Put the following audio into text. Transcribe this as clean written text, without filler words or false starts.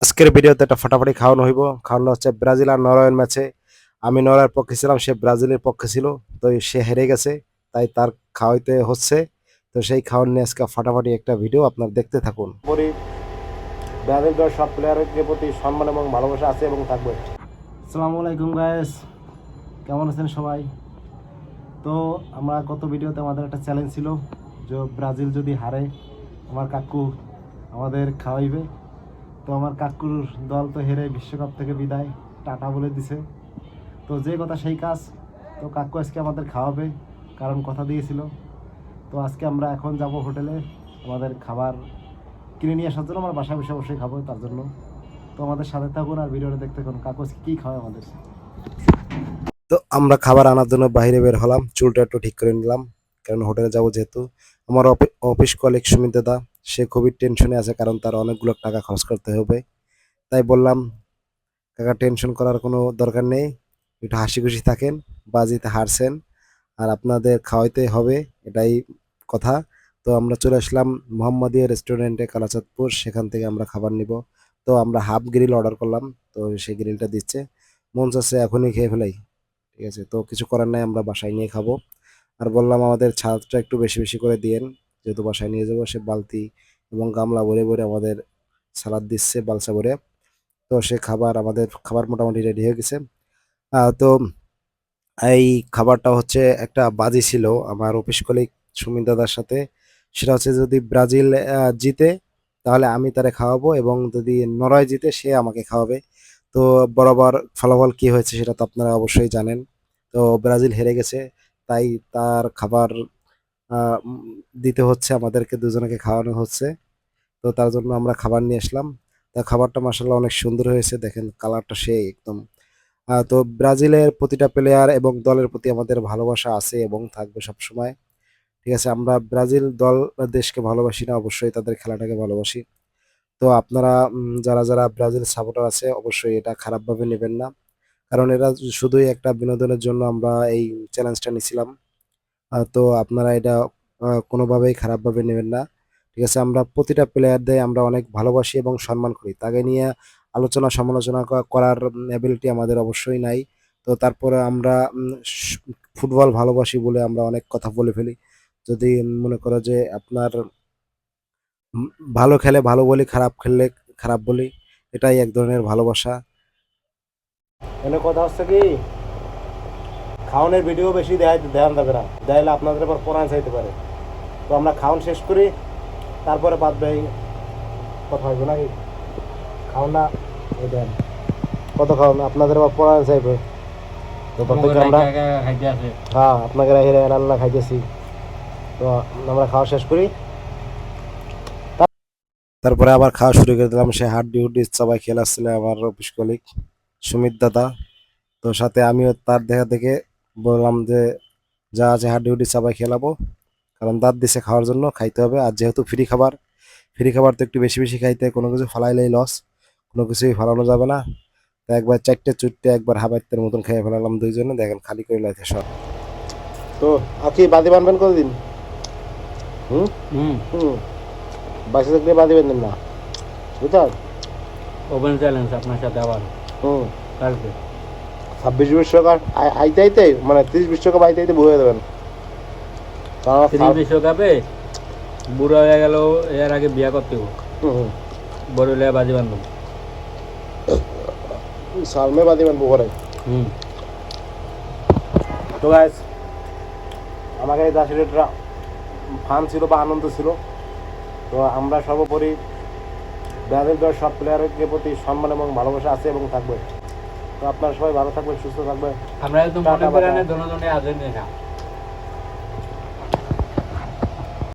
আজকের ভিডিওতে একটা ফাটাফাটি খাওয়ানো হইব। খাওয়ানো হচ্ছে ব্রাজিল আর নরওয়ের ম্যাচে। আমি নরওয়ের পক্ষে ছিলাম, সে ব্রাজিলের পক্ষে ছিল। তো সে হেরে গেছে, তাই তার খাওয়াইতে হচ্ছে। তো সেই খাওয়ান নিয়ে আজকে ফাটাফাটি একটা ভিডিও আপনার দেখতে থাকুন। ব্রাজিল দলের সব প্লেয়ারের প্রতি সম্মান এবং ভালোবাসা আছে এবং থাকবে। আসসালামু আলাইকুম গাইস, কেমন আছেন সবাই? তো আমরা গত ভিডিওতে আমাদের একটা চ্যালেঞ্জ ছিল যে ব্রাজিল যদি হারে আমার কাকু আমাদের খাওয়াইবে। তো আমার কাকুর দল তো হেরে বিশ্বকাপ থেকে বিদায় টাটা বলে দিছে। তো যে কথা সেই কাজ, তো কাকু আজকে আমাদের খাওয়াবে, কারণ কথা দিয়েছিল। তো আজকে আমরা এখন যাব হোটেলে আমাদের খাবার কিনে নিয়ে আসার জন্য। আমরা বাসায় বসে অবশ্যই খাবো তার জন্য। তো আমাদের সাথে থাকুন আর ভিডিওটা দেখতে থাকুন কাকু আজকে কী খাওয়ায় আমাদের। তো আমরা খাবার আনার জন্য বাইরে বের হলাম, চুলটা একটু ঠিক করে নিলাম, কারণ হোটেলে যাবো যেহেতু। আমার অফিস কলিগ সুমিত দাদা, সে খুবই টেনশনে আছে, কারণ তার অনেকগুলো টাকা খরচ করতে হবে। তাই বললাম, কাকা টেনশন করার কোনো দরকার নেই, একটু হাসি খুশি থাকেন, বাজিতে হারছেন আর আপনাদের খাওয়াইতে হবে, এটাই কথা। তো আমরা চলে আসলাম মোহাম্মদিয়া রেস্টুরেন্টে কালাচাঁদপুর, সেখান থেকে আমরা খাবার নিব। তো আমরা হাফ গ্রিল অর্ডার করলাম, তো সেই গ্রিলটা দিচ্ছে। মন চাচ্ছে এখনই খেয়ে ফেলাই, ঠিক আছে। তো কিছু করার নাই, আমরা বাসায় নিয়ে খাবো। আর বললাম আমাদের ছাদটা একটু বেশি বেশি করে দিয়েন, যেহেতু বাসায় নিয়ে যাবো। সে বালতি এবং গামলা ভরে ভরে আমাদের সালাদ দিচ্ছে, বালসা ভরে। তো সে খাবার, আমাদের খাবার মোটামুটি রেডি হয়ে গেছে। তো এই খাবারটা হচ্ছে একটা বাজি ছিল আমার অফিস কলিগ সুমিত দাদার সাথে। সেটা হচ্ছে যদি ব্রাজিল জিতে তাহলে আমি তারে খাওয়াবো, এবং যদি নরওয়ে জিতে সে আমাকে খাওয়াবে। তো বরাবর ফলাফল কি হয়েছে সেটা তো আপনারা অবশ্যই জানেন। তো ব্রাজিল হেরে গেছে, তাই তার খাবার আহ, উম, দিতে হচ্ছে, আমাদেরকে দুজনকে খাওয়ানো হচ্ছে। তো তার জন্য আমরা খাবার নিয়ে আসলাম। তা খাবারটা মাসাল্লাহ অনেক সুন্দর হয়েছে, দেখেন কালারটা সে একদম। তো ব্রাজিলের প্রতিটা প্লেয়ার এবং দলের প্রতি আমাদের ভালোবাসা আছে এবং থাকবে সব সময়, ঠিক আছে। আমরা ব্রাজিল দল দেশকে ভালোবাসি না, অবশ্যই তাদের খেলাটাকে ভালোবাসি। তো আপনারা যারা যারা ব্রাজিল সাপোর্টার আছে অবশ্যই এটা খারাপভাবে নেবেন না, কারণ এরা শুধুই একটা বিনোদনের জন্য আমরা এই চ্যালেঞ্জটা নিয়েছিলাম। তো আপনারা এটা কোনোভাবেই খারাপভাবে নেবেন না, ঠিক আছে। আমরা প্রতিটা প্লেয়ারদের আমরা অনেক ভালোবাসি এবং সম্মান করি, তাকে নিয়ে আলোচনা সমালোচনা করার অ্যাবিলিটি আমাদের অবশ্যই নাই। তো তারপরে আমরা ফুটবল ভালোবাসি বলে আমরা অনেক কথা বলে ফেলি। যদি মনে করো যে আপনার উম, ভালো খেলে ভালো বলি, খারাপ খেললে খারাপ বলি, এটাই এক ধরনের ভালোবাসা। এনে কথা হচ্ছে কি, খাওয়ানোর ভিডিও বেশি ধ্যান দেবে না, দেখলে আপনাদের আবার পরাণ চাইতে পারে। তো আমরা খাওয়ান শেষ করি, তারপরে বাদ দেয় কথা হইব নাকি। খাওয়ান না, এই দেন কত খাওয়ান, আপনাদের আবার পরাণ চাইবে। তো প্রত্যেকে আমরা হ্যাঁ আপনাকে রেখে রান্না খাইতেছি। তো আমরা খাওয়া শেষ করি, তারপরে আবার খাওয়া শুরু করে দিলাম। সে হাড্ডি হুড্ডি সবাই খেলে আসছিল, আমার অফিস কলিগ সুমিত দাদা। তো সাথে আমিও তার দেখা দেখে বললাম যে যা আছে হাড্ডি হুড্ডি সবাই খেলাবো, কারণ দাঁত দিছে খাওয়ার জন্য, খাইতে হবে। আর যেহেতু ফ্রি খাবার, ফ্রি খাবার তো একটু বেশি বেশি খাইতে, কোনো কিছু ফালাইলেই লস, কোনো কিছুই ফালানো যাবে না। তো একবার চারটে চুটতে একবার হাবাইতের মতন খেয়ে ফেলালাম দুইজনে, দেখেন খালি করে লাইতে সব। তো আজকে বাদি বানবেন কতদিন? হুম হুম হুম বাসে থাকলে বাদি বানবেন না, বুঝলেন? ওপেন চ্যালেঞ্জ আপনার সাথে আবার হুম কালকে 26 বিশ্বকাপ আইতে আইতে, মানে 30 বিশ্বকাপ আইতে আইতে ভুলে দেবেন। বিশ্বকাপে বুড়ো হয়ে গেল, এর আগে বিয়া করতে বড় হলে বাজি বান্ধব সালমে বাদি বানবো ঘরে। হুম। তো গাইস, আমাকে এই 10 মিনিটটা ফান ছিল বা আনন্দ ছিল। তো আমরা সর্বোপরি ব্রাজিল দলের সব প্লেয়ারের প্রতি সম্মান এবং ভালোবাসা আছে এবং থাকবে। তো আপনারা সবাই ভালো থাকবেন, সুস্থ থাকবেন। আমরা একদম মনে করে দোনো আর্জেন্টিনা।